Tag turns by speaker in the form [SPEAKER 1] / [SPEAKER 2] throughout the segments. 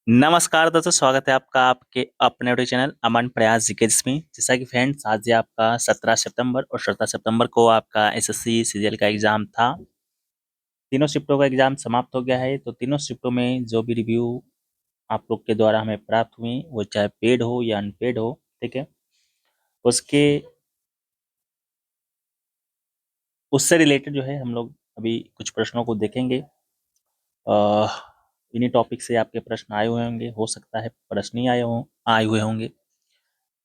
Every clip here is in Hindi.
[SPEAKER 1] नमस्कार दोस्तों, स्वागत है आपका आपके अपने यूट्यूब चैनल अमन प्रयास जीके में। जैसा कि फ्रेंड्स, आज ये आपका 17 सितंबर और 17 सितंबर को आपका एसएससी सीजीएल का एग्जाम था। तीनों शिफ्टों का एग्जाम समाप्त हो गया है। तो तीनों शिफ्टों में जो भी रिव्यू आप लोग के द्वारा हमें प्राप्त हुई, वो चाहे पेड हो या अनपेड हो, ठीक है, उसके उससे रिलेटेड जो है हम लोग अभी कुछ प्रश्नों को देखेंगे। इन्हीं टॉपिक से आपके प्रश्न आए हुए होंगे, हो सकता है प्रश्न ही आए हुए होंगे।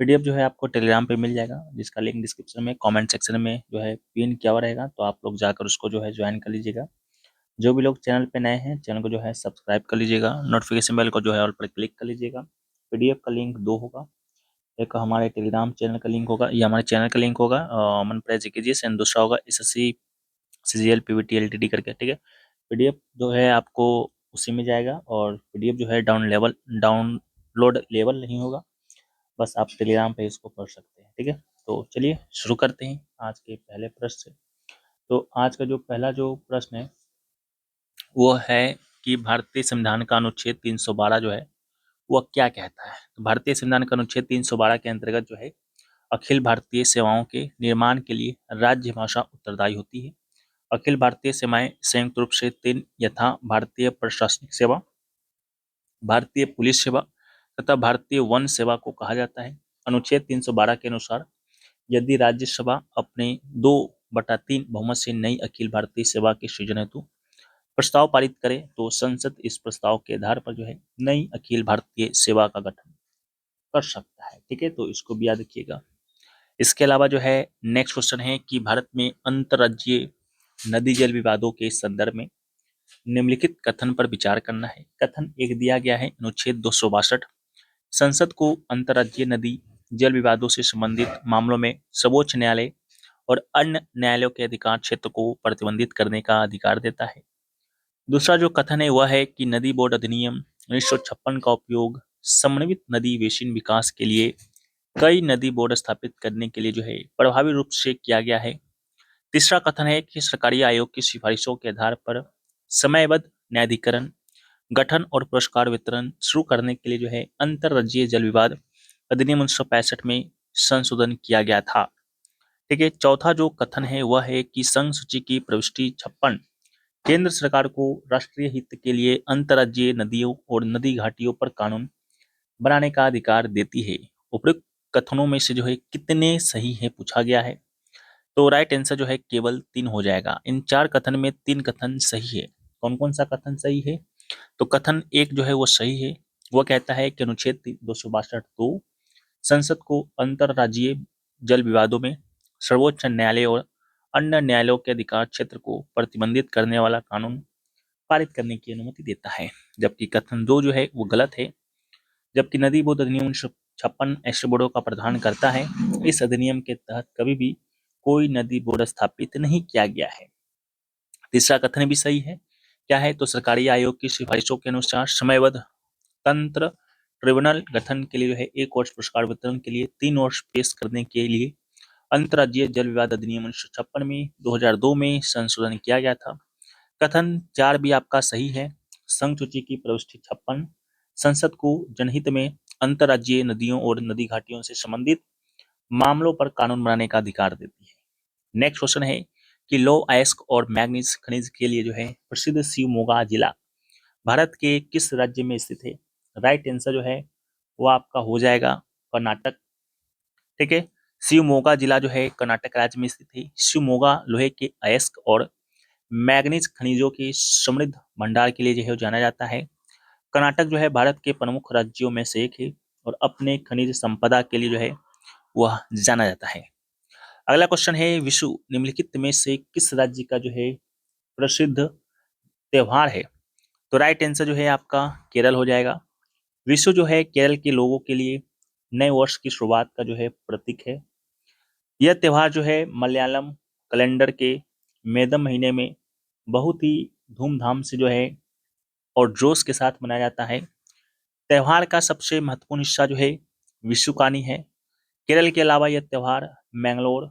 [SPEAKER 1] पीडीएफ जो है आपको टेलीग्राम पे मिल जाएगा, जिसका लिंक डिस्क्रिप्शन में कमेंट सेक्शन में जो है पिन किया हुआ रहेगा। तो आप लोग जाकर उसको जो है ज्वाइन कर लीजिएगा। जो भी लोग चैनल पे नए हैं, चैनल को जो है सब्सक्राइब कर लीजिएगा, नोटिफिकेशन बेल को जो है ऑल पर क्लिक कर लीजिएगा। पीडीएफ का लिंक दो होगा, एक हमारे टेलीग्राम चैनल का लिंक होगा, ये हमारे चैनल का लिंक होगा अमन प्रेस जीकेजीएस, एंड दूसरा होगा एसएससी सीजीएल पीवीटी एलटीडी करके, ठीक है। पीडीएफ जो है आपको उसी में जाएगा, और पीडीएफ जो है डाउनलोड लेवल नहीं होगा, बस आप टेलीग्राम पे इसको पढ़ सकते हैं, ठीक है। तो चलिए शुरू करते हैं आज के पहले प्रश्न से। तो आज का जो पहला जो प्रश्न है वो है कि भारतीय संविधान का अनुच्छेद 312 जो है वह क्या कहता है। तो भारतीय संविधान का अनुच्छेद 312 के अंतर्गत जो है अखिल भारतीय सेवाओं के निर्माण के लिए राज्य भाषा उत्तरदायी होती है। अखिल भारतीय सेवाएं संयुक्त रूप से तीन यथा भारतीय प्रशासनिक सेवा, भारतीय पुलिस सेवा तथा भारतीय वन सेवा को कहा जाता है। अनुच्छेद 312 के अनुसार यदि राज्यसभा अपने 2/3 बहुमत से नई अखिल भारतीय सेवा के सृजन हेतु प्रस्ताव पारित करे, तो संसद इस प्रस्ताव के आधार पर जो है नई अखिल भारतीय सेवा का गठन कर सकता है, ठीक है। तो इसको भी याद रखिएगा। इसके अलावा जो है नेक्स्ट क्वेश्चन है कि भारत में अंतर्राज्यीय नदी जल विवादों के संदर्भ में निम्नलिखित कथन पर विचार करना है। कथन एक दिया गया है अनुच्छेद 262, संसद को अंतर्राज्यीय नदी जल विवादों से संबंधित मामलों में सर्वोच्च न्यायालय और अन्य न्यायालयों के अधिकार क्षेत्र को प्रतिबंधित करने का अधिकार देता है। दूसरा जो कथन है वह है कि नदी बोर्ड अधिनियम 1956 का उपयोग समन्वित नदी बेसिन विकास के लिए कई नदी बोर्ड स्थापित करने के लिए जो है प्रभावी रूप से किया गया है। तीसरा कथन है कि सरकारी आयोग की सिफारिशों के आधार पर समयबद्ध न्यायाधिकरण गठन और पुरस्कार वितरण शुरू करने के लिए जो है अंतर्राज्यीय जल विवाद अधिनियम 1965 में संशोधन किया गया था, ठीक है। चौथा जो कथन है वह है कि संघ सूची की प्रविष्टि 56 केंद्र सरकार को राष्ट्रीय हित के लिए अंतर्राज्यीय नदियों और नदी घाटियों पर कानून बनाने का अधिकार देती है। उपयुक्त कथनों में से जो है कितने सही है पूछा गया है। तो राइट आंसर जो है केवल 3 हो जाएगा। इन 4 कथन में 3 कथन सही है। कौन कौन सा कथन सही है? तो कथन एक जो है वो सही है। वो कहता है कि अनुच्छेद 262 तो संसद को अंतर्राज्यीय जल विवादों में सर्वोच्च न्यायालय और अन्य न्यायालयों के अधिकार क्षेत्र को प्रतिबंधित करने वाला कानून पारित करने की अनुमति देता है। जबकि कथन दो जो है वो गलत है। जबकि नदी बोर्ड अधिनियम 1956 ऐसे बोर्डों का प्रावधान करता है, इस अधिनियम के तहत कभी भी कोई नदी बोर्ड स्थापित नहीं किया गया है। तीसरा कथन भी सही है। क्या है? तो सरकारी आयोग की सिफारिशों के अनुसार समयबद्ध तंत्र ट्रिब्यूनल गठन के लिए जो है 1 वर्ष पुरस्कार वितरण के लिए 3 वर्ष पेश करने के लिए अंतर्राज्यीय जल विवाद अधिनियम 1956 में 2002 में संशोधन किया गया था। कथन 4 भी आपका सही है। संघ सूची की प्रविष्टि 56 संसद को जनहित में अंतर्राज्यीय नदियों और नदी घाटियों से संबंधित मामलों पर कानून बनाने का अधिकार देती है। नेक्स्ट क्वेश्चन है कि लो अयस्क और मैग्नीज खनिज के लिए जो है प्रसिद्ध शिवमोगा जिला भारत के किस राज्य में स्थित है? राइट आंसर जो है वो आपका हो जाएगा कर्नाटक, ठीक है। शिवमोगा जिला जो है कर्नाटक राज्य में स्थित है। शिवमोगा लोहे के अयस्क और मैग्नीज खनिजों के समृद्ध भंडार के लिए जो है जाना जाता है। कर्नाटक जो है भारत के प्रमुख राज्यों में से एक है और अपने खनिज संपदा के लिए जो है वह जाना जाता है। अगला क्वेश्चन है विशु निम्नलिखित में से किस राज्य का जो है प्रसिद्ध त्योहार है? तो राइट आंसर जो है आपका केरल हो जाएगा। विशु जो है केरल के लोगों के लिए नए वर्ष की शुरुआत का जो है प्रतीक है। यह त्योहार जो है मलयालम कैलेंडर के मेदम महीने में बहुत ही धूमधाम से जो है और जोश के साथ मनाया जाता है। त्योहार का सबसे महत्वपूर्ण हिस्सा जो है विशुकानी है। केरल के अलावा यह त्योहार मैंगलोर,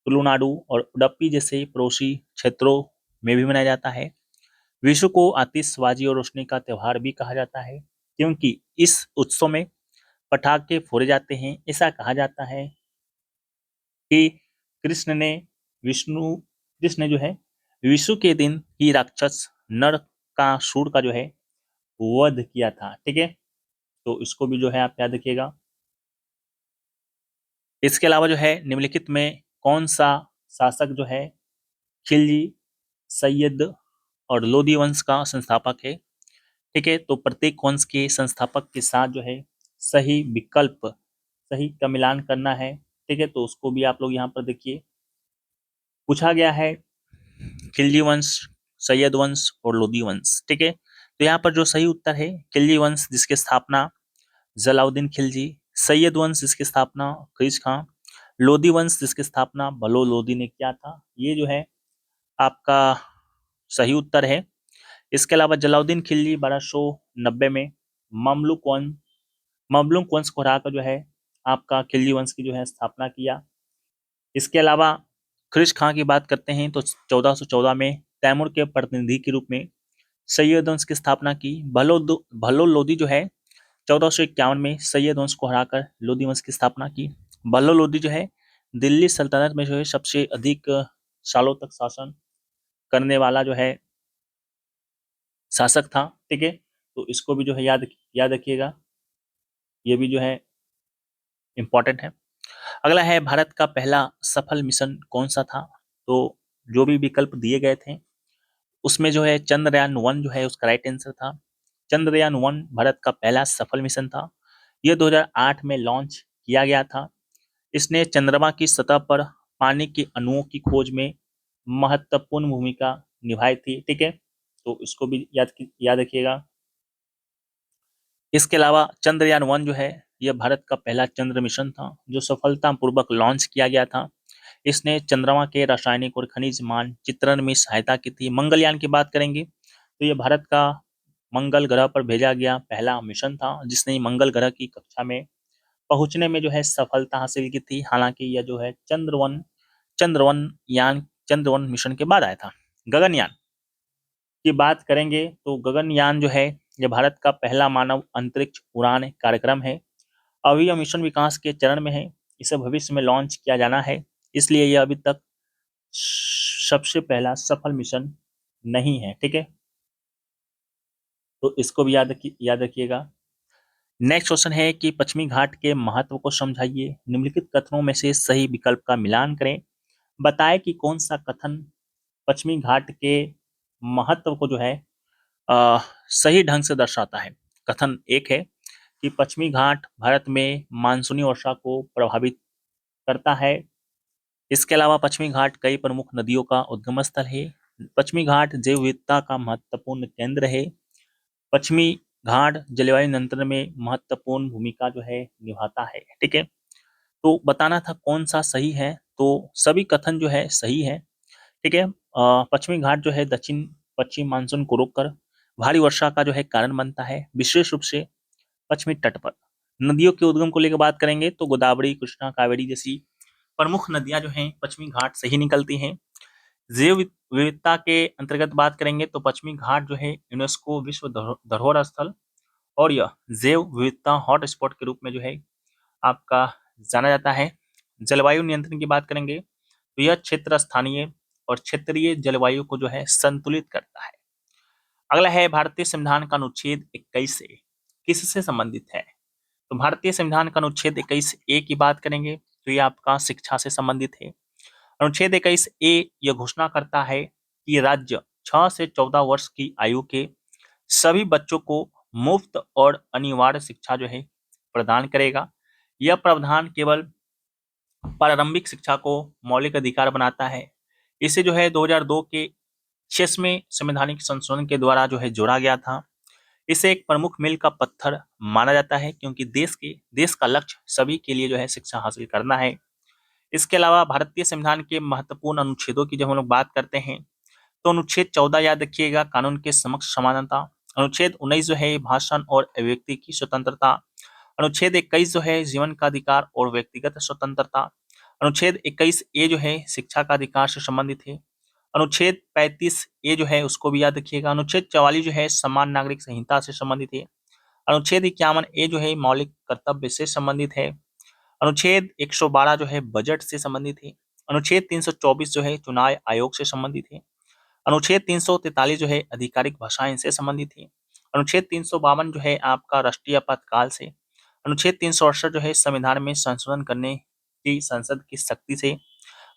[SPEAKER 1] तुलुनाडु और उडुपी जैसे पड़ोसी क्षेत्रों में भी मनाया जाता है। विशु को आतिशबाजी और रोशनी का त्योहार भी कहा जाता है। क्योंकि इस उत्सव में पटाखे फोड़े जाते हैं। ऐसा कहा जाता है कि कृष्ण ने विष्णु कृष्ण जो है विषु के दिन ही राक्षस नरकासुर का जो है वध किया था। ठीक है, तो इसको भी जो है आप याद रखिएगा। इसके अलावा जो है निम्नलिखित में कौन सा शासक जो है खिलजी, सैयद और लोदी वंश का संस्थापक है। ठीक है, तो प्रत्येक वंश के संस्थापक के साथ जो है सही विकल्प सही का मिलान करना है। ठीक है, तो उसको भी आप लोग यहाँ पर देखिए पूछा गया है, खिलजी वंश, सैयद वंश और लोदी वंश। ठीक है, तो यहाँ पर जो सही उत्तर है खिलजी वंश जिसकी स्थापना जलाउद्दीन खिलजी, सैयद वंश जिसकी स्थापना ख्रीज खां, लोदी वंश जिसकी स्थापना बलो लोदी ने किया था। ये जो है आपका सही उत्तर है। इसके अलावा जलाउद्दीन खिलजी 1290 में ममलूक वंश को हराकर जो है आपका खिलजी वंश की जो है स्थापना किया। इसके अलावा ख्रीज खां की बात करते हैं तो 1414 में तैमूर के प्रतिनिधि के रूप में सैयद वंश की स्थापना की। भलो लोदी जो है 1451 में सैयद वंश को हराकर लोदी वंश की स्थापना की। बल्लो लोदी जो है दिल्ली सल्तनत में जो है सबसे अधिक सालों तक शासन करने वाला जो है शासक था। ठीक है, तो इसको भी जो है याद रखिएगा, ये भी जो है इंपॉर्टेंट है। अगला है भारत का पहला सफल मिशन कौन सा था। तो जो भी विकल्प दिए गए थे उसमें जो है चंद्रयान 1 जो है उसका राइट आंसर था। चंद्रयान 1 भारत का पहला सफल मिशन था। यह 2008 में लॉन्च किया गया था। इसने चंद्रमा की सतह पर पानी के अणुओं की खोज में महत्वपूर्ण भूमिका निभाई थी। ठीक है, तो इसको भी याद रखिएगा। इसके अलावा चंद्रयान 1 जो है यह भारत का पहला चंद्र मिशन था जो सफलतापूर्वक लॉन्च किया गया था। इसने चंद्रमा के रासायनिक और खनिज मानचित्रण में सहायता की थी। मंगलयान की बात करेंगे तो यह भारत का मंगल ग्रह पर भेजा गया पहला मिशन था जिसने मंगल ग्रह की कक्षा में पहुंचने में जो है सफलता हासिल की थी। हालांकि यह जो है चंद्रवन मिशन के बाद आया था। गगनयान की बात करेंगे तो गगनयान जो है यह भारत का पहला मानव अंतरिक्ष उड़ान कार्यक्रम है। अभी यह मिशन विकास के चरण में है। इसे भविष्य में लॉन्च किया जाना है, इसलिए यह अभी तक सबसे पहला सफल मिशन नहीं है। ठीक है, तो इसको भी याद रखिएगा। नेक्स्ट क्वेश्चन है कि पश्चिमी घाट के महत्व को समझाइए। निम्नलिखित कथनों में से सही विकल्प का मिलान करें। बताएं कि कौन सा कथन पश्चिमी घाट के महत्व को जो है सही ढंग से दर्शाता है। कथन 1 है कि पश्चिमी घाट भारत में मानसूनी वर्षा को प्रभावित करता है। इसके अलावा पश्चिमी घाट कई प्रमुख नदियों का उद्गम स्थल है। पश्चिमी घाट जैव विविधता का महत्वपूर्ण केंद्र है। पश्चिमी घाट जलवायु नियंत्रण में महत्वपूर्ण भूमिका जो है निभाता है। ठीक है, तो बताना था कौन सा सही है, तो सभी कथन जो है सही है। ठीक है, पश्चिमी घाट जो है दक्षिण पश्चिम मानसून को रोककर भारी वर्षा का जो है कारण बनता है, विशेष रूप से पश्चिमी तट पर। नदियों के उद्गम को लेकर बात करेंगे तो गोदावरी, कृष्णा, कावेरी जैसी प्रमुख नदियां जो हैं पश्चिमी घाट से ही निकलती हैं। जैव विविधता के अंतर्गत बात करेंगे तो पश्चिमी घाट जो है यूनेस्को विश्व धरोहर स्थल और यह जैव विविधता हॉटस्पॉट के रूप में जो है आपका जाना जाता है। जलवायु नियंत्रण की बात करेंगे तो यह क्षेत्र स्थानीय और क्षेत्रीय जलवायु को जो है संतुलित करता है। अगला है भारतीय संविधान का अनुच्छेद 21 से किससे संबंधित है। तो भारतीय संविधान का अनुच्छेद 21A की बात करेंगे तो ये आपका शिक्षा से संबंधित है। अनुच्छेद 21A यह घोषणा करता है कि राज्य 6 से 14 वर्ष की आयु के सभी बच्चों को मुफ्त और अनिवार्य शिक्षा जो है प्रदान करेगा। यह प्रावधान केवल प्रारंभिक शिक्षा को मौलिक अधिकार बनाता है। इसे जो है 2002 के 6वें संवैधानिक संशोधन के द्वारा जो है जोड़ा गया था। इसे एक प्रमुख मील का पत्थर माना जाता है क्योंकि देश का लक्ष्य सभी के लिए जो है शिक्षा हासिल करना है। इसके अलावा भारतीय संविधान के महत्वपूर्ण अनुच्छेदों की जब हम लोग बात करते हैं तो अनुच्छेद 14 याद रखिएगा, कानून के समक्ष समानता। अनुच्छेद 19 जो है भाषण और अभिव्यक्ति की स्वतंत्रता। अनुच्छेद 21 जो है जीवन का अधिकार और व्यक्तिगत स्वतंत्रता। अनुच्छेद 21A जो है शिक्षा का अधिकार से संबंधित है। अनुच्छेद 35A जो है उसको भी याद रखिएगा। अनुच्छेद 44 जो है समान नागरिक संहिता से संबंधित है। अनुच्छेद 51 ए जो है मौलिक कर्तव्य से संबंधित है। अनुच्छेद 112 जो है बजट से संबंधित है। अनुच्छेद 324 जो है चुनाव आयोग से संबंधित है। अनुच्छेद 343 जो है आधिकारिक भाषाएं से संबंधित है। अनुच्छेद 352 जो है आपका राष्ट्रीय आपातकाल से। अनुच्छेद 368 जो है संविधान में संशोधन करने की संसद की शक्ति से।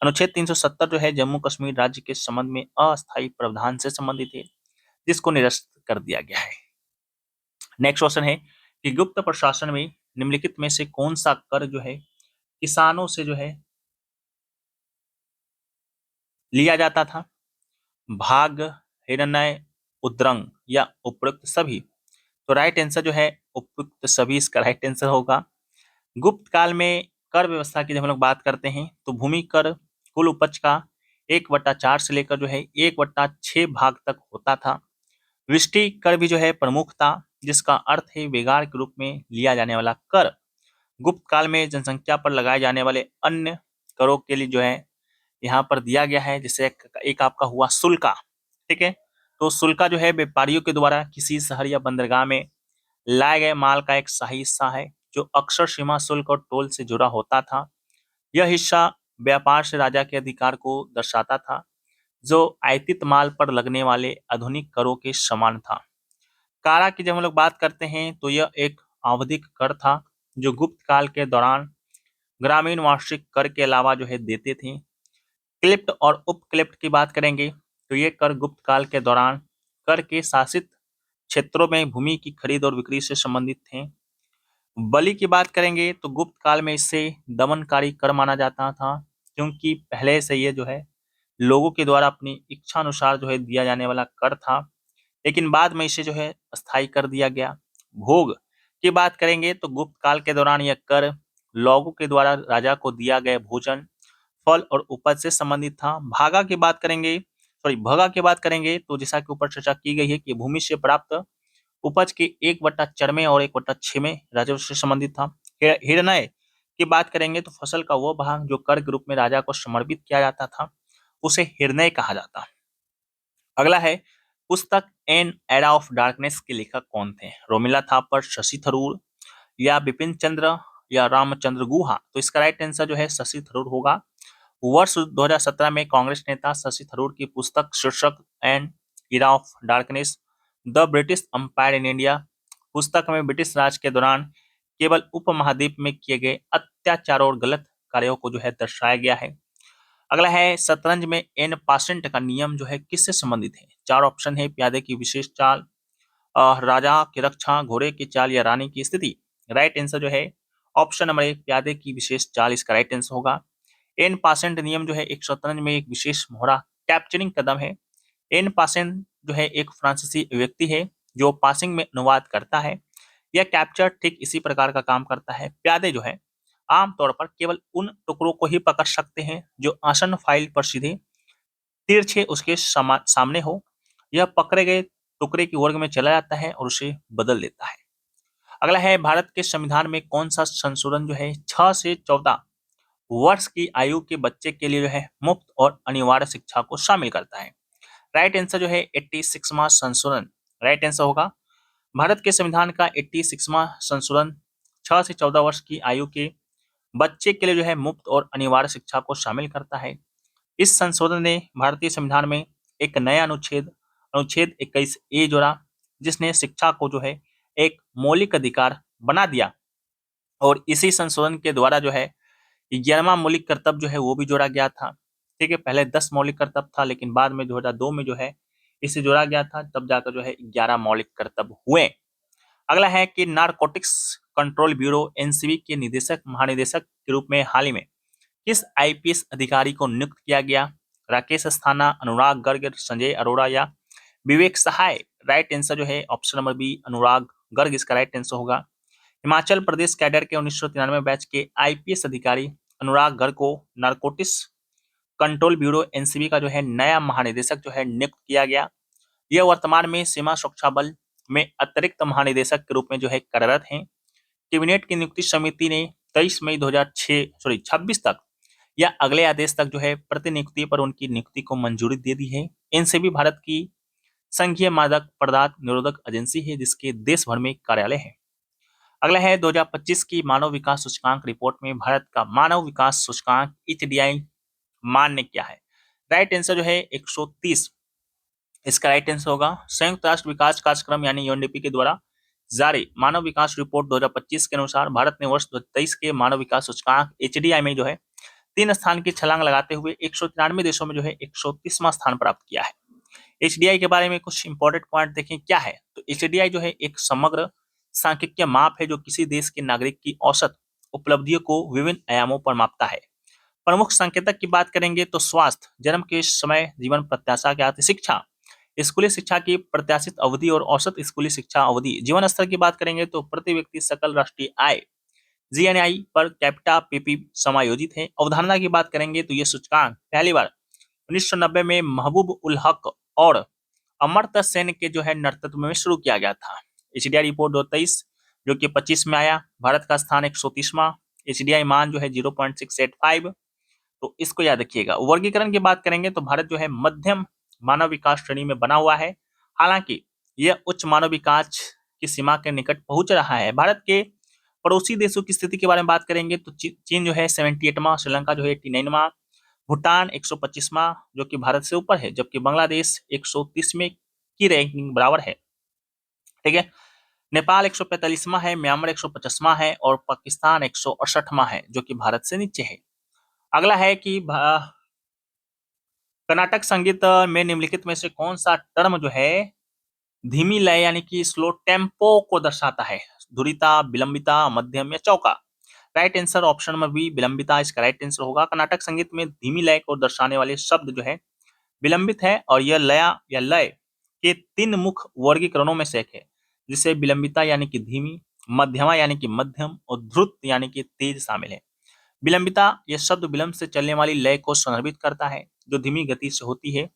[SPEAKER 1] अनुच्छेद 370 जो है जम्मू कश्मीर राज्य के संबंध में अस्थायी प्रावधान से संबंधित है, जिसको निरस्त कर दिया गया है। नेक्स्ट क्वेश्चन है कि गुप्त प्रशासन में निम्नलिखित में से कौन सा कर जो है किसानों से जो है लिया जाता था? भाग, हिरण्य, उद्रंग या उपयुक्त सभी? तो राइट आंसर जो है उपयुक्त सभी इसका राइट आंसर होगा। गुप्त काल में कर व्यवस्था की जब हम लोग बात करते हैं तो भूमि कर कुल उपज का 1/4 से लेकर जो है 1/6 भाग तक होता था। वृष्टि कर भी जो है प्रमुख था, जिसका अर्थ है वेगार के रूप में लिया जाने वाला कर। गुप्त काल में जनसंख्या पर लगाए जाने वाले अन्य करों के लिए जो है यहाँ पर दिया गया है, जैसे एक आपका हुआ शुल्का। ठीक है, तो शुल्का जो है व्यापारियों के द्वारा किसी शहर या बंदरगाह में लाए गए माल का एक शाही हिस्सा है, जो अक्सर सीमा शुल्क और टोल से जुड़ा होता था। यह हिस्सा व्यापार से राजा के अधिकार को दर्शाता था, जो आयातित माल पर लगने वाले आधुनिक करों के समान था। कारा की जब हम लोग बात करते हैं तो यह एक आवधिक कर था, जो गुप्त काल के दौरान ग्रामीण वार्षिक कर के अलावा जो है देते थे। क्लिप्ट और उपक्लिप्ट की बात करेंगे तो ये कर गुप्त काल के दौरान कर के शासित क्षेत्रों में भूमि की खरीद और बिक्री से संबंधित थे। बलि की बात करेंगे तो गुप्त काल में इसे दमनकारी कर माना जाता था, क्योंकि पहले से ये जो है लोगों के द्वारा अपनी इच्छा अनुसार जो है दिया जाने वाला कर था, लेकिन बाद में इसे जो है अस्थायी कर दिया गया। भोग की बात करेंगे तो गुप्त काल के दौरान यह कर लोगों के द्वारा राजा को दिया गया भोजन, फल और उपज से संबंधित था। भगा की बात करेंगे तो जैसा कि ऊपर चर्चा की गई है कि भूमि से प्राप्त उपज के 1/4 में और 1/6 में राजस्व से संबंधित था। हिरण्य की बात करेंगे तो फसल का वो भाग जो कर के रूप में राजा को समर्पित किया जाता था, उसे हिरण्य कहा जाता। अगला है पुस्तक एन एरा ऑफ डार्कनेस के लेखक कौन थे? रोमिला थापर, शशि थरूर या बिपिन चंद्र या रामचंद्र गुहा? तो इसका राइट आंसर जो है शशि थरूर होगा। वर्ष 2017 में कांग्रेस नेता शशि थरूर की पुस्तक शीर्षक N era of darkness the British umpire in India पुस्तक में ब्रिटिश राज के दौरान केवल उपमहाद्वीप में किए गए अत्याचारों और गलत कार्यों को जो है दर्शाया गया है। अगला है शतरंज में एन पासेंट का नियम जो है किससे संबंधित है? चार ऑप्शन है, प्यादे की विशेष चाल, राजा की रक्षा, घोड़े की चाल या रानी की स्थिति। राइट आंसर जो है ऑप्शन नंबर 1 प्यादे की विशेष चाल इसका राइट आंसर होगा। एन पासेंट नियम जो है एक शतरंज में एक विशेष मोहरा कैप्चरिंग कदम है। एन पासेंट जो है एक फ्रांसीसी व्यक्ति है जो पासिंग में अनुवाद करता है। यह कैप्चर ठीक इसी प्रकार का काम करता है। प्यादे जो है आमतौर पर केवल उन टुकड़ों को ही पकड़ सकते हैं जो आसन फाइल पर सीधे तिरछे उसके सामने हो। यह पकड़े गए टुकड़े की वर्ग में चला जाता है और उसे बदल देता है। अगला है भारत के संविधान में कौन सा संशोधन जो है 6 से 14 वर्ष की आयु के बच्चे के लिए जो है मुफ्त और अनिवार्य शिक्षा को शामिल करता है? राइट आंसर जो है 86वां संशोधन राइट आंसर होगा। भारत के संविधान का 86वां संशोधन 6 से 14 वर्ष की आयु के बच्चे के लिए जो है मुफ्त और अनिवार्य शिक्षा को शामिल करता है। इस संशोधन ने भारतीय संविधान में एक नया अनुच्छेद अनुच्छेद 21 ए जोड़ा, जिसने शिक्षा को जो है एक मौलिक अधिकार बना दिया। और इसी संशोधन के द्वारा जो है 11वां मौलिक कर्तव्य जो है वो भी जोड़ा गया था। ठीक है, पहले 10 मौलिक कर्तव्य था, लेकिन बाद में 2002 में जो है इसे जोड़ा गया था, तब जाकर जो है 11 मौलिक कर्तव्य हुए। अगला है कि नारकोटिक्स कंट्रोल ब्यूरो एनसीबी के निदेशक महानिदेशक के रूप में हाल ही में किस आईपीएस अधिकारी को नियुक्त किया गया? राकेश अस्थाना, अनुराग गर्ग, संजय अरोड़ा या विवेक सहाय? राइट आंसर जो है ऑप्शन नंबर बी अनुराग गर्ग इसका राइट आंसर होगा। हिमाचल प्रदेश कैडर के 1993 बैच के आईपीएस अधिकारी अनुराग गर्ग को नारकोटिक्स कंट्रोल ब्यूरो एनसीबी का जो है नया महानिदेशक जो है नियुक्त किया गया। यह वर्तमान में सीमा सुरक्षा बल में अतिरिक्त महानिदेशक के रूप में जो है कार्यरत हैं। कैबिनेट की नियुक्ति समिति ने 23 मई 2026 तक या अगले आदेश तक जो है प्रतिनियुक्ति पर उनकी नियुक्ति को मंजूरी दे दी है। एनसीबी भारत की संघीय मादक पदार्थ निरोधक एजेंसी है जिसके देश भर में कार्यालय है। अगला है 2025 की मानव विकास सूचकांक रिपोर्ट में भारत का मानव विकास सूचकांक HDI मान क्या है? राइट आंसर जो है 130 इसका राइट आंसर होगा। संयुक्त राष्ट्र विकास कार्यक्रम यानी UNDP के द्वारा जारी मानव विकास रिपोर्ट 2025 के अनुसार भारत ने वर्ष 2023 के मानव विकास सूचकांक HDI में जो है 3 स्थान की छलांग लगाते हुए 193 देशों में जो है 130वां स्थान प्राप्त किया है। HDI के बारे में कुछ इंपॉर्टेंट पॉइंट देखें क्या है, तो HDI जो है एक समग्र सांख्यिकीय माप है जो किसी देश के नागरिक की औसत उपलब्धियों को विभिन्न आयामों पर मापता है। प्रमुख संकेतक की बात करेंगे तो स्वास्थ्य, जन्म के समय जीवन प्रत्याशा के आती शिक्षा, स्कूली शिक्षा की प्रत्याशित अवधि और औसत स्कूली शिक्षा अवधि। जीवन स्तर की बात करेंगे तो प्रति व्यक्ति सकल राष्ट्रीय आय GNI पर कैपिटा PP समायोजित है। अवधारणा की बात करेंगे तो ये सूचकांक पहली बार 1990 में महबूब उल हक और अमर्त्य सेन के जो है नेतृत्व में शुरू किया गया था। HDI रिपोर्ट 2023 जो कि 25 में आया, भारत का स्थान 130वां, HDI मान जो है 0.685, तो इसको याद रखिएगा। वर्गीकरण की बात करेंगे तो भारत जो है मध्यम मानव विकास श्रेणी में बना हुआ है, हालांकि यह उच्च मानव विकास की सीमा के निकट पहुंच रहा है। भारत के पड़ोसी देशों की स्थिति के बारे में बात करेंगे तो चीन जो है 78वां, श्रीलंका जो है 89वां, भूटान 125वां जो कि भारत से ऊपर है, जबकि बांग्लादेश 130वें की रैंकिंग बराबर है। ठीक है, नेपाल 145वां है, म्यांमार 150वां है और पाकिस्तान 168वां है जो कि भारत से नीचे है। अगला है कि कर्नाटक संगीत में निम्नलिखित में से कौन सा टर्म जो है धीमी लय यानी कि स्लो टेम्पो को दर्शाता है? धुरिता, विलंबिता, मध्यम या चौका? राइट आंसर ऑप्शन में भी विलंबिता इसका राइट आंसर होगा। कर्नाटक संगीत में धीमी लय को दर्शाने वाले शब्द जो है विलंबित है और यह लया या लय के 3 मुख्य वर्गीकरणों में से एक है, जिसे विलंबिता यानी कि धीमी, मध्यमा यानी कि मध्यम और ध्रुत यानी कि तेज शामिल है। विलंबिता यह शब्द विलंब से चलने वाली लय को संदर्भित करता है जो धीमी गति से होती है।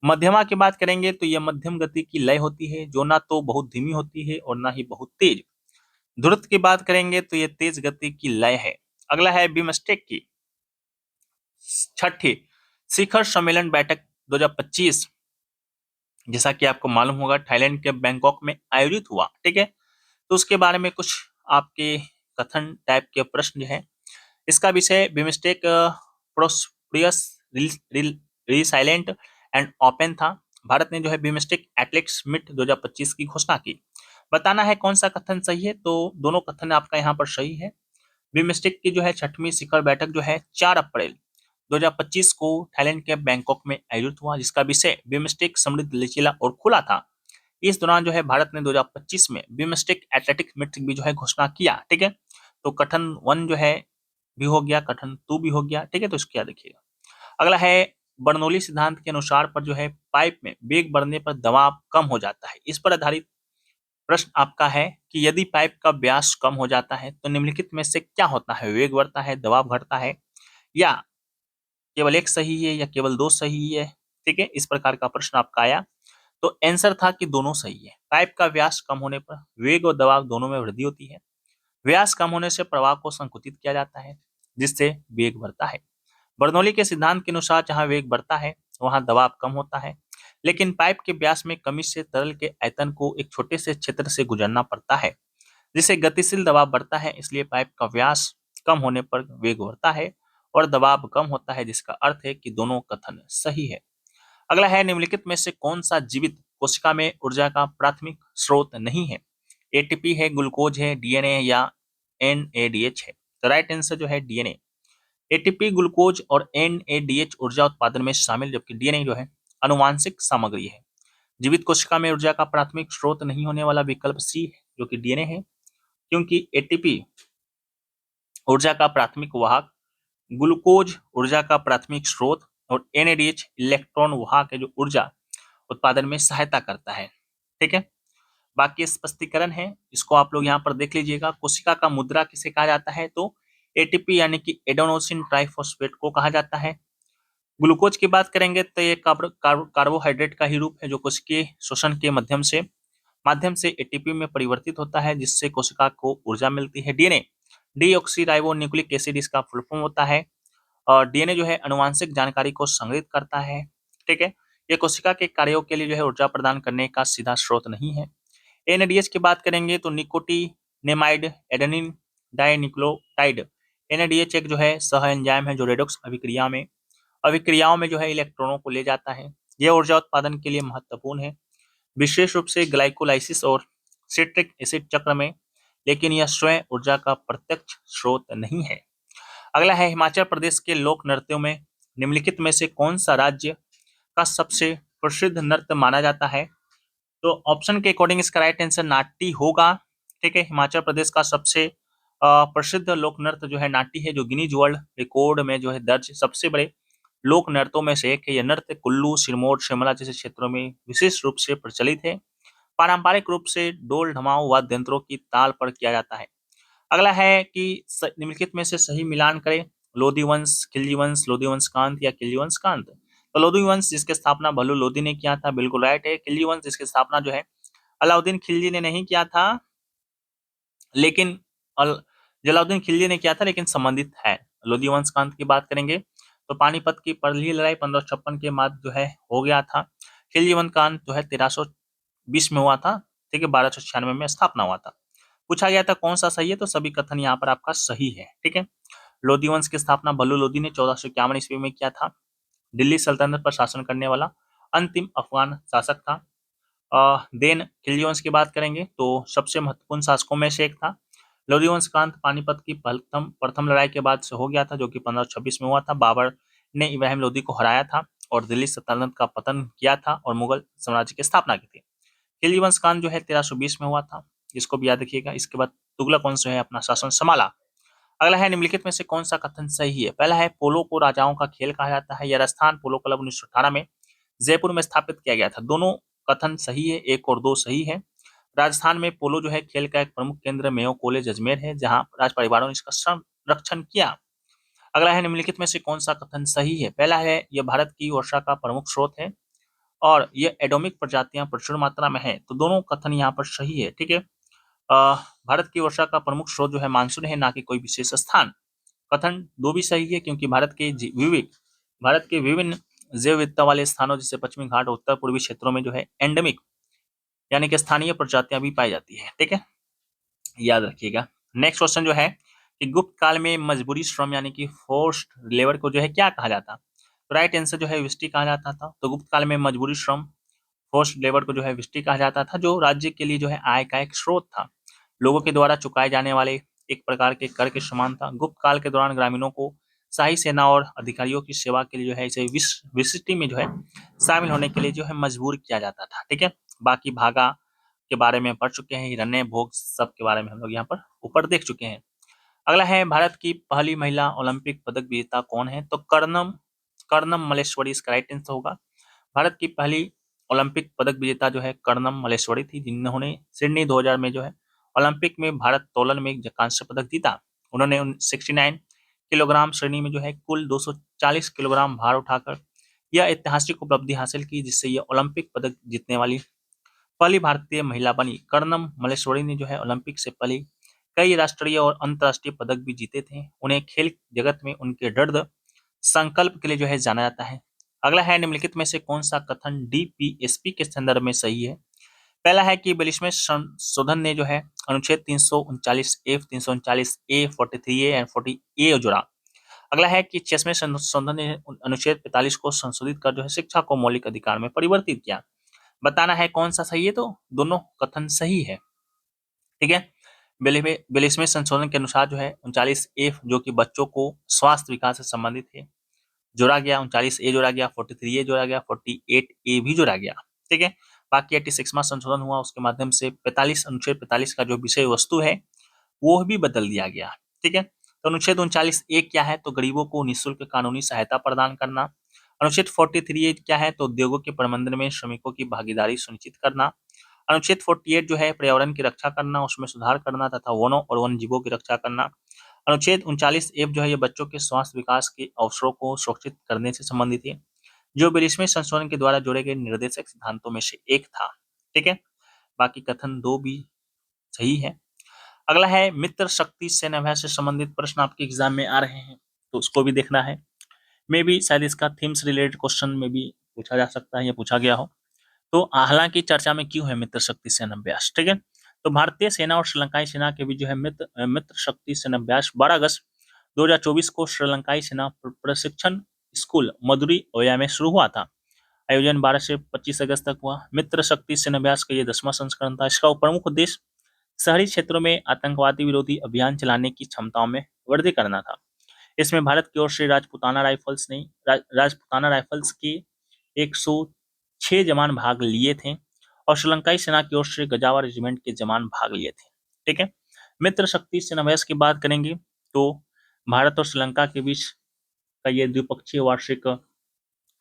[SPEAKER 1] मध्यमा की बात करेंगे तो यह मध्यम गति की लय होती है जो ना तो बहुत धीमी होती है और ना ही बहुत तेज। ध्रुत की बात करेंगे तो यह तेज गति की लय है। अगला है बिमस्टेक की 6ठी शिखर सम्मेलन बैठक 2025, जैसा कि आपको मालूम होगा थाईलैंड के बैंकॉक में आयोजित हुआ। ठीक है, तो उसके बारे में कुछ आपके कथन टाइप के प्रश्न जो है, इसका विषय बिमस्टेक प्रोस्पियस रिसाइलेंट एंड ओपन था। भारत ने जो है बिमस्टेक एथलेटिक्स मीट 2025 की घोषणा की। बताना है कौन सा कथन सही है, तो दोनों कथन आपका यहाँ पर सही है। बिमस्टेक की जो है 6वीं शिखर बैठक जो है 4 अप्रैल 2025 को थाईलैंड के बैंकॉक में आयोजित हुआ, जिसका विषय बिमस्टेक समृद्ध, लचीला और खुला था। इस दौरान जो है भारत ने 2025 में बिमस्टेक एथलेटिक्स मीट की जो है घोषणा किया। ठीक है, तो कथन 1 जो है भी हो गया, कथन 2 भी हो गया। ठीक है, तो इसको याद रखिएगा। अगला है बर्नौली सिद्धांत के अनुसार पर जो है पाइप में वेग बढ़ने पर दबाव कम हो जाता है। इस पर आधारित प्रश्न आपका है कि यदि पाइप का व्यास कम हो जाता है तो निम्नलिखित में से क्या होता है? वेग बढ़ता है, दबाव घटता है, या केवल एक सही है या केवल 2 सही है? ठीक है, इस प्रकार का प्रश्न आपका आया, तो आंसर था कि दोनों सही है। पाइप का व्यास कम होने पर वेग और दबाव दोनों में वृद्धि होती है। व्यास कम होने से प्रवाह को संकुचित किया जाता है जिससे वेग बढ़ता है। बर्नौली के सिद्धांत के अनुसार जहां वेग बढ़ता है वहां दबाव कम होता है, लेकिन पाइप के व्यास में कमी से तरल के आयतन को एक छोटे से क्षेत्र से गुजरना पड़ता है जिससे गतिशील दबाव बढ़ता है। इसलिए पाइप का व्यास कम होने पर वेग बढ़ता है और दबाव कम होता है, जिसका अर्थ है कि दोनों कथन सही है। अगला है निम्नलिखित में से कौन सा जीवित कोशिका में ऊर्जा का प्राथमिक स्रोत नहीं है? ATP है, ग्लूकोज है, DNA या NADH है? तो राइट आंसर जो है DNA। ATP, ग्लूकोज और NADH ऊर्जा उत्पादन में शामिल, जबकि DNA जो है अनुवांशिक सामग्री है। जीवित कोशिका में ऊर्जा का प्राथमिक स्रोत नहीं होने वाला विकल्प C है जो कि DNA है, क्योंकि ATP ऊर्जा का प्राथमिक वाहक, ग्लूकोज ऊर्जा का प्राथमिक स्रोत और NADH इलेक्ट्रॉन वाहक है जो ऊर्जा उत्पादन में सहायता करता है। ठीक है, बाकी स्पष्टीकरण है, इसको आप लोग यहाँ पर देख लीजिएगा। कोशिका का मुद्रा किसे कहा जाता है? तो ATP यानी कि एडेनोसिन ट्राइफॉस्फेट को कहा जाता है। ग्लूकोज की बात करेंगे तो ये कार्बोहाइड्रेट का ही रूप है जो कोशिकीय शोषण के माध्यम से ATP में परिवर्तित होता है जिससे कोशिका को ऊर्जा मिलती है। DNA डीऑक्सी न्यूक्लिक एसिड इसका फुल फॉर्म होता है, और DNA जो है अनुवांशिक जानकारी को संग्रहित करता है। ठीक है, ये कोशिका के कार्यों के लिए जो है ऊर्जा प्रदान करने का सीधा स्रोत नहीं है। एनएडीएच की बात करेंगे तो निकोटिनेमाइड एडेनिन डाइन्यूक्लियोटाइड। एनएडीएच एक जो है सह एंजाइम है जो रेडॉक्स अभिक्रियाओं में जो है इलेक्ट्रॉनों को ले जाता है। यह ऊर्जा उत्पादन के लिए महत्वपूर्ण है, विशेष रूप से ग्लाइकोलाइसिस और सिट्रिक एसिड चक्र में, लेकिन यह स्वयं ऊर्जा का प्रत्यक्ष स्रोत नहीं है। अगला है हिमाचल प्रदेश के लोक नृत्यों में निम्नलिखित में से कौन सा राज्य का सबसे प्रसिद्ध नृत्य माना जाता है? तो ऑप्शन के अकॉर्डिंग इसका राइट आंसर नाट्य होगा। ठीक है, हिमाचल प्रदेश का सबसे प्रसिद्ध लोक नृत्य जो है नाट्य है, जो गिनीज वर्ल्ड रिकॉर्ड में जो है दर्ज सबसे बड़े लोक नृत्यों में से एक है। यह नृत्य कुल्लू, सिरमौर, शिमला जैसे क्षेत्रों में विशेष रूप से प्रचलित है। पारंपरिक रूप से ढोल ढमाऊ वाद्य यंत्रों की ताल पर किया जाता है। अगला है कि निम्नलिखित में से सही मिलान करें। लोधी वंश, खिलजी वंश, लोधी वंश कांत या खिलजी वंश कांत। तो लोधी वंश जिसकी स्थापना भल्लू लोधी ने किया था, बिल्कुल राइट है। खिलजी वंश जिसकी स्थापना जो है अलाउद्दीन खिलजी ने नहीं किया था, लेकिन जलाउद्दीन खिलजी ने किया था, लेकिन संबंधित है। लोधी वंश कांत की बात करेंगे तो पानीपत की पहली लड़ाई 1556 के बाद जो है हो गया था। खिलजी वंश कांत जो है 1320 में हुआ था। ठीक है, 1296 में स्थापना हुआ था। पूछा गया था कौन सा सही है, तो सभी कथन यहाँ पर आपका सही है। ठीक है, लोधी वंश की स्थापना बल्लू लोधी ने 1451 ईस्वी में किया था। दिल्ली सल्तनत पर शासन करने वाला अंतिम अफगान शासक था। देन खिलजी वंश की बात करेंगे तो सबसे महत्वपूर्ण शासकों में से एक था। लोधी वंश का अंत पानीपत की प्रथम लड़ाई के बाद से हो गया था, जो कि 1526 में हुआ था। बाबर ने इब्राहिम लोधी को हराया था और दिल्ली सल्तनत का पतन किया था और मुगल साम्राज्य की स्थापना की थी। खिलजी वंश का अंत जो है 1320 में हुआ था, इसको भी याद रखिएगा। इसके बाद तुगलक वंश जो है अपना शासन संभाला। अगला है निम्नलिखित में से कौन सा कथन सही है? पहला है पोलो को राजाओं का खेल कहा जाता है। यह राजस्थान पोलो क्लब 1918 में जयपुर में स्थापित किया गया था। दोनों कथन सही है, 1 और 2 सही है। राजस्थान में पोलो जो है खेल का एक प्रमुख केंद्र मेयो कॉलेज अजमेर है, जहां राज परिवारों ने इसका संरक्षण किया। अगला है निम्नलिखित में से कौन सा कथन सही है? पहला है यह भारत की वर्षा का प्रमुख स्रोत है और यह एडोमिक प्रजातियां प्रचुर मात्रा में है। तो दोनों कथन यहाँ पर सही है। ठीक है, भारत की वर्षा का प्रमुख स्रोत जो है मानसून है, ना कि कोई विशेष स्थान। कथन 2 भी सही है, क्योंकि भारत के विभिन्न जैव विविधता वाले स्थानों जैसे पश्चिमी घाट और उत्तर पूर्वी क्षेत्रों में जो है एंडेमिक यानी कि स्थानीय प्रजातियां भी पाई जाती है। ठीक है, याद रखिएगा। नेक्स्ट क्वेश्चन जो है कि गुप्त काल में मजबूरी श्रम यानी कि फोर्स्ड लेबर को जो है क्या कहा जाता? तो राइट आंसर जो है विष्टि कहा जाता था। तो गुप्त काल में मजबूरी श्रम फोर्स्ड लेबर को जो है विष्टि कहा जाता था, जो राज्य के लिए जो है आय का एक स्रोत था। लोगों के द्वारा चुकाए जाने वाले एक प्रकार के कर के समान था। गुप्त काल के दौरान ग्रामीणों को शाही सेना और अधिकारियों की सेवा के लिए जो है इसे विशिष्टि में जो है शामिल होने के लिए जो है मजबूर किया जाता था। ठीक है, बाकी भागा के बारे में पढ़ चुके हैं, हिरण्य भोग सब के बारे में हम लोग यहाँ पर ऊपर देख चुके हैं। अगला है भारत की पहली महिला ओलंपिक पदक विजेता कौन है? तो कर्णम कर्णम मल्लेश्वरी इसका राइट आंसर होगा। भारत की पहली ओलंपिक पदक विजेता जो है कर्णम मल्लेश्वरी थी, जिन्होंने सिडनी 2000 में जो है ओलंपिक में भारत तोलन में कांस्य पदक जीता। उन्होंने 69 किलोग्राम श्रेणी में जो है कुल 240 किलोग्राम भार उठाकर यह ऐतिहासिक उपलब्धि हासिल की, जिससे यह ओलंपिक पदक जीतने वाली पहली भारतीय महिला बनी। कर्णम मल्लेश्वरी ने जो है ओलंपिक से पहले कई राष्ट्रीय और अंतर्राष्ट्रीय पदक भी जीते थे। उन्हें खेल जगत में उनके दृढ़ संकल्प के लिए जो है जाना जाता है। अगला है निम्नलिखित में से कौन सा कथन डीपीएसपी के संदर्भ में सही है? पहला है कि 42वें संशोधन ने जो है अनुच्छेद 339F, 339A, 43A and 40A जोड़ा। अगला है कि 86वें संशोधन ने अनुच्छेद 45 को संशोधित कर जो है शिक्षा को मौलिक अधिकार में परिवर्तित किया। बताना है कौन सा सही है, तो दोनों कथन सही है। ठीक है, 42वें संशोधन के अनुसार जो है 39F जो कि बच्चों को स्वास्थ्य विकास से संबंधित है जोड़ा गया, 39A जोड़ा गया, 43A जोड़ा गया, 48A भी जोड़ा गया। ठीक है, बाकी 86वां संशोधन हुआ, उसके माध्यम से अनुच्छेद 45 का जो विषय वस्तु है वो भी बदल दिया गया। ठीक है, तो अनुच्छेद 39A क्या है? तो गरीबों को निःशुल्क कानूनी सहायता प्रदान करना। अनुच्छेद 43A क्या है? तो उद्योगों के प्रबंधन में श्रमिकों की भागीदारी सुनिश्चित करना। अनुच्छेद 48 जो है पर्यावरण की रक्षा करना, उसमें सुधार करना तथा वनों और वन जीवों की रक्षा करना। अनुच्छेद 39F जो है ये बच्चों के स्वास्थ्य विकास के अवसरों को सुरक्षित करने से संबंधित है, जो 42वें संशोधन के द्वारा जोड़े गए निर्देशक सिद्धांतों में से एक था। ठीक है, बाकी कथन 2 भी सही है। अगला है मित्र शक्ति सेनाभ्यास से संबंधित प्रश्न आपके एग्जाम में आ रहे हैं, तो उसको भी देखना है। मे भी शायद इसका थीम्स रिलेटेड क्वेश्चन में भी पूछा जा सकता है या पूछा गया हो। तो हालांकि चर्चा में क्यों है मित्र शक्ति सेना अभ्यास, ठीक है। तो भारतीय सेना और श्रीलंकाई सेना के बीच जो है मित्र शक्ति सेना अभ्यास 12 अगस्त 2024 को श्रीलंकाई सेना प्रशिक्षण स्कूल मदुरी ओया में शुरू हुआ था। आयोजन 12 से 25 अगस्त तक हुआ। मित्र शक्ति सेना अभ्यास का ये 10वां संस्करण था। इसका प्रमुख उद्देश्य शहरी क्षेत्रों में आतंकवादी विरोधी अभियान चलाने की क्षमताओं में वृद्धि करना था। इसमें भारत की ओर से राजपुताना राइफल्स के 106 जवान भाग लिए थे और श्रीलंकाई सेना की ओर से गजावा रेजिमेंट के जवान भाग लिए थे, ठीक है। मित्र शक्ति सेनाभ्यास की बात करेंगे तो भारत और श्रीलंका के बीच का ये द्विपक्षीय वार्षिक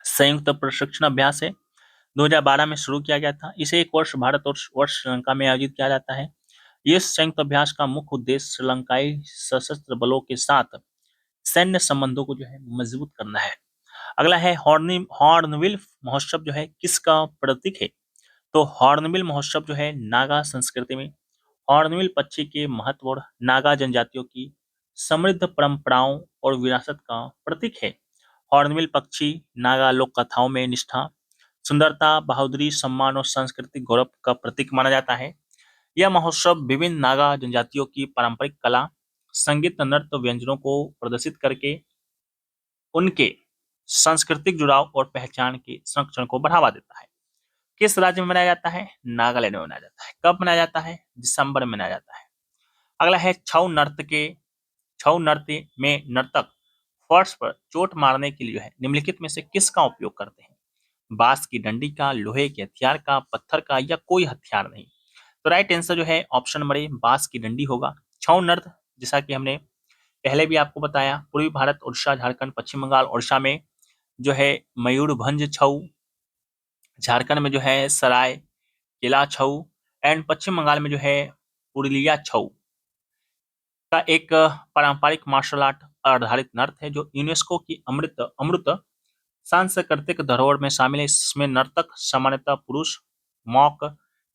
[SPEAKER 1] संयुक्त प्रशिक्षण अभ्यास है। 2012 में शुरू किया गया था। इसे एक वर्ष भारत और वर्ष श्रीलंका में आयोजित किया जाता है। इस संयुक्त अभ्यास का मुख्य उद्देश्य श्रीलंकाई सशस्त्र बलों के साथ सैन्य संबंधों को जो है मजबूत करना है। अगला है हॉर्नबिल महोत्सव जो है किसका प्रतीक है। तो हॉर्नबिल महोत्सव जो है नागा संस्कृति में हॉर्नबिल पक्षी के महत्व और नागा जनजातियों की समृद्ध परंपराओं और विरासत का प्रतीक है। हॉर्नबिल पक्षी नागा लोक कथाओं में निष्ठा, सुंदरता, बहादुरी, सम्मान और सांस्कृतिक गौरव का प्रतीक माना जाता है। यह महोत्सव विभिन्न नागा जनजातियों की पारंपरिक कला, संगीत, नृत्य, व्यंजनों को प्रदर्शित करके उनके सांस्कृतिक जुड़ाव और पहचान के संरक्षण को बढ़ावा देता है। किस राज्य में मनाया जाता है। नागालैंड में मनाया जाता है। कब मनाया जाता है। दिसंबर में मनाया जाता है। अगला है छऊ नृत्य में नर्तक फर्श पर चोट मारने के लिए है निम्नलिखित में से किसका उपयोग करते हैं। बांस की डंडी का, लोहे के हथियार का, पत्थर का या कोई हथियार नहीं। तो राइट आंसर जो है ऑप्शन नंबर ए बांस की डंडी होगा। छऊ नृत्य जैसा कि हमने पहले भी आपको बताया पूर्वी भारत, उड़ीसा, झारखंड, पश्चिम बंगाल, उड़ीसा में जो है मयूरभंज छऊ, झारखंड में जो है सराय केला छऊ एंड पश्चिम बंगाल में जो है पुरुलिया छऊ का एक पारंपरिक मार्शल आर्ट आधारित नृत्य है जो यूनेस्को की अमृत सांस्कृतिक धरोहर में शामिल है। इसमें नर्तक सामान्यतः पुरुष मॉक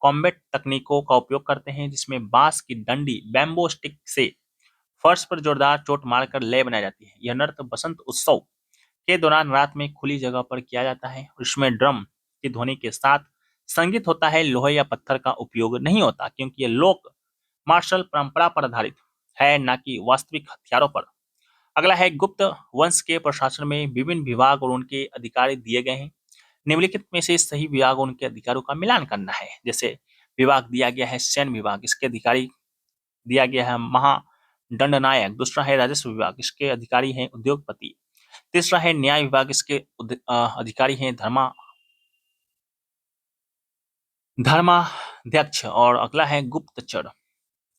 [SPEAKER 1] कॉम्बैट तकनीकों का उपयोग करते हैं जिसमें बांस की डंडी बैम्बो स्टिक से फर्श पर जोरदार चोट मारकर लय बनाई जाती है। यह नृत्य बसंत उत्सव के दौरान रात में खुली जगह पर किया जाता है। इसमें ड्रम की ध्वनि के साथ संगीत होता है। लोहे या पत्थर का उपयोग नहीं होता क्योंकि ये लोक मार्शल परंपरा पर आधारित है न कि वास्तविक हथियारों पर। अगला है गुप्त वंश के प्रशासन में विभिन्न विभाग और उनके अधिकारी दिए गए हैं। निम्नलिखित में से सही विभाग और उनके अधिकारों का मिलान करना है। जैसे विभाग दिया गया है सैन्य विभाग, इसके अधिकारी दिया गया है महादंडनायक। दूसरा है राजस्व विभाग, इसके अधिकारी हैं उद्योगपति। तीसरा है न्याय विभाग, इसके अधिकारी हैं धर्माध्यक्ष। और अगला है गुप्तचर,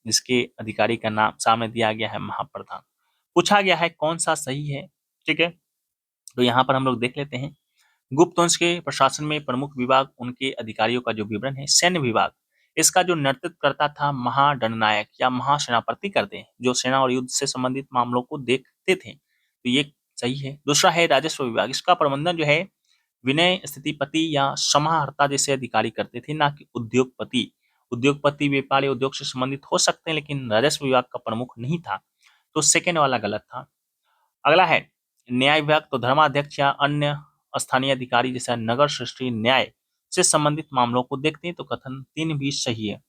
[SPEAKER 1] जिसके अधिकारी का नाम सामने दिया गया है महाप्रधान। पूछा गया है कौन सा सही है, ठीक है। तो यहाँ पर हम लोग देख लेते हैं। गुप्त वंश के प्रशासन में प्रमुख विभाग उनके अधिकारियों का जो विवरण है। सैन्य विभाग, इसका जो नेतृत्व करता था महादंडनायक या महासेनापति करते हैं, जो सेना और युद्ध से संबंधित मामलों को देखते थे। तो ये सही है। दूसरा है राजस्व विभाग, इसका प्रबंधन जो है विनय स्थितिपति या समाहर्ता जैसे अधिकारी करते थे, ना कि उद्योगपति। उद्योगपति व्यापारी उद्योग से संबंधित हो सकते हैं लेकिन राजस्व विभाग का प्रमुख नहीं था। तो सेकेंड वाला गलत था। अगला है न्याय विभाग, तो धर्माध्यक्ष या अन्य स्थानीय अधिकारी जैसा नगर सृष्टि न्याय से संबंधित मामलों को देखते हैं। तो कथन 3 भी सही है।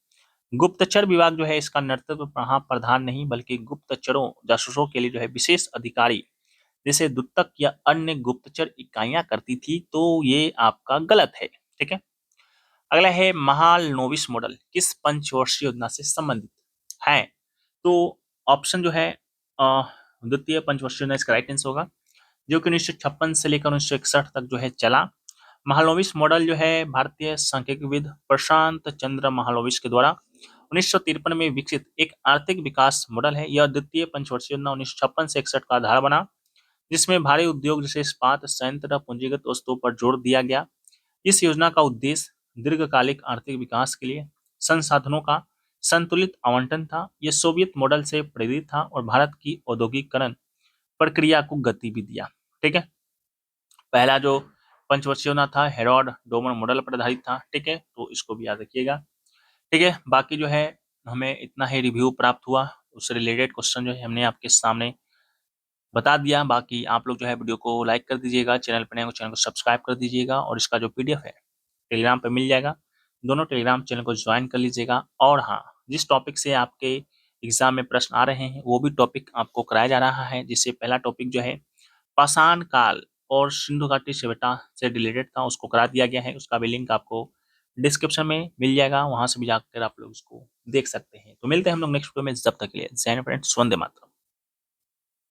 [SPEAKER 1] गुप्तचर विभाग जो है इसका नेतृत्व प्रधान नहीं बल्कि गुप्तचरों जासूसों के लिए जो है विशेष अधिकारी जैसे दुत्तक या अन्य गुप्तचर इकाइयां करती थी। तो ये आपका गलत है, ठीक है। अगला है महालनोबिस मॉडल किस पंचवर्षीय योजना से संबंधित है। तो ऑप्शन जो है द्वितीय पंचवर्षीय योजना इसका राइट आंसर होगा, जो कि 1956 से लेकर 1961 तक जो है चला। महालनोबिस मॉडल जो है भारतीय सांख्यिकीविद प्रशांत चंद्र महालनोबिस के द्वारा 1953 में विकसित एक आर्थिक विकास मॉडल है। यह द्वितीय पंचवर्षीय योजना 1956 से 61 का आधार बना, जिसमें भारी उद्योग जैसे इस्पात संयंत्र पूंजीगत वस्तुओं पर जोर दिया गया। इस योजना का उद्देश्य दीर्घकालिक आर्थिक विकास के लिए संसाधनों का संतुलित आवंटन था। यह सोवियत मॉडल से प्रेरित था और भारत की औद्योगिकरण प्रक्रिया को गति भी दिया, ठीक है। पहला जो पंचवर्षीय योजना था हेरोड डोमन मॉडल पर आधारित था, ठीक है। तो इसको भी याद रखिएगा, ठीक है। बाकी जो है हमें इतना ही रिव्यू प्राप्त हुआ, उससे रिलेटेड क्वेश्चन जो है हमने आपके सामने बता दिया। बाकी आप लोग जो है वीडियो को लाइक कर दीजिएगा, चैनल पर नए हो चैनल को सब्सक्राइब कर दीजिएगा और इसका जो पीडीएफ है टेलीग्राम पे मिल जाएगा। दोनों टेलीग्राम चैनल को ज्वाइन कर लीजिएगा। और हाँ, जिस टॉपिक से आपके एग्जाम में प्रश्न आ रहे हैं वो भी टॉपिक आपको कराया जा रहा है। जिससे पहला टॉपिक जो है पाषाण काल और सिंधु घाटी सभ्यता से रिलेटेड था, उसको करा दिया गया है। उसका भी लिंक आपको डिस्क्रिप्शन में मिल जाएगा, वहां से भी जाकर आप लोग उसको देख सकते हैं। तो मिलते हैं हम लोग नेक्स्ट वीडियो में, जब तक के लिए जय हिंद फ्रेंड्स, वंदे मातरम।